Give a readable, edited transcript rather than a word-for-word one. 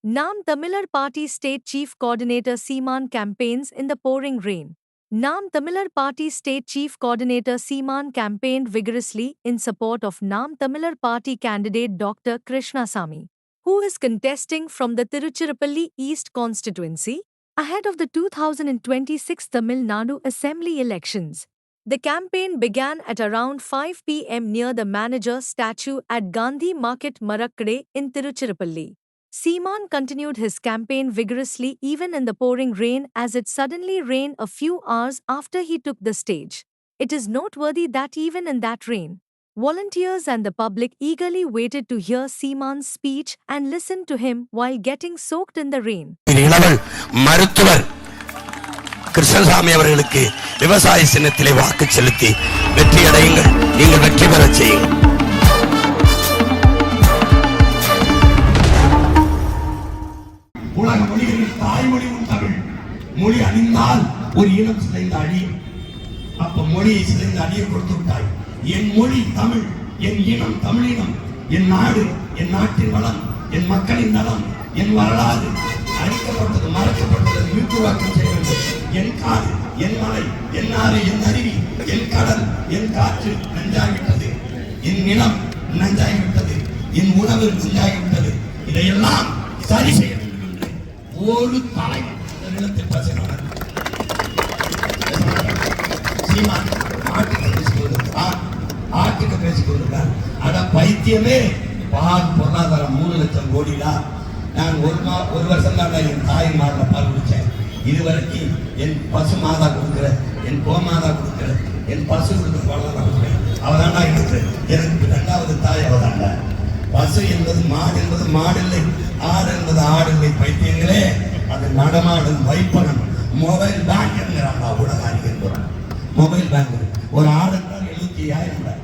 Nam Tamilar Party State Chief Coordinator Seeman campaigns in the pouring rain. Nam Tamilar Party State Chief Coordinator Seeman campaigned vigorously in support of Nam Tamilar Party candidate Dr. Krishnasamy, who is contesting from the Tiruchirappalli East constituency ahead of the 2026 Tamil Nadu Assembly elections. The campaign began at around 5 p.m. near the manager statue at Gandhi Market Marakkade in Tiruchirappalli. Seeman continued his campaign vigorously even in the pouring rain as it suddenly rained a few hours after he took the stage. It is noteworthy that even in that rain, volunteers and the public eagerly waited to hear Seeman's speech and listen to him while getting soaked in the rain. Krishnasamy அவர்களுக்கு விவசாய சின்னத்திலே வாக்கு செலுத்தி வெற்றி அடையுங்கள். நீங்கள் வெற்றி பெறச் செய்யுங்கள். உலக மொழிகளில் தாய்மொழி தமிழ் மொழி அணிந்தால் ஒரு இனம் சிதைந்த அழியும். அப்ப மொழியை சிதைந்த அழிய கொடுத்து விட்டாய். என் மொழி தமிழ், என் இனம் தமிழினம், என் நாடு, என் நாட்டின் வளம், என் மக்களின் நலம், என் வரலாறு அழிக்கப்பட்டது, மறக்கப்பட்டது, மீட்டுருவாக்கம் செய்ய வேண்டும். என் காடு, என் மலை, என் ஆறு, என் அருவி, என் கடல், என் காற்று நஞ்சாகிவிட்டது, என் நிலம் நஞ்சாகிவிட்டது, என் உணவு நஞ்சாகிவிட்டது. இதையெல்லாம் சரி செய்ய வேண்டும் என்று ஒரு தலைவர் நிலத்தில் பேசுகிறார். சீமான் ஆட்டுக்கு பேசிக் கொண்டிருக்கிறார். அட பைத்தியமே, பால் பொருளாதாரம் 3 லட்சம் கோடிடா. நான் ஒரு வருஷம் தான் என் தாய் மாதா பால் குடிச்சேன். இதுவரைக்கும் என் பசு மாதா கொடுக்கிற, என் கோமாதா கொடுக்கிற, என் பசு கொடுக்கிற பால் கொடுக்கிறேன். அவதாண்டா எனக்கு 2வது தாய் அவதாண்டா. பசு என்பது மாடு என்பது மாடில்லை, ஆடு என்பது ஆடில்லை. பைத்தியங்களே, அது நடமாடும் வைப்பனம். மொபைல் பேங்க் என்கிறாங்க உலக அறிஞர். மொபைல் பேங்க் ஒரு ஆடு என்றால் 75,000.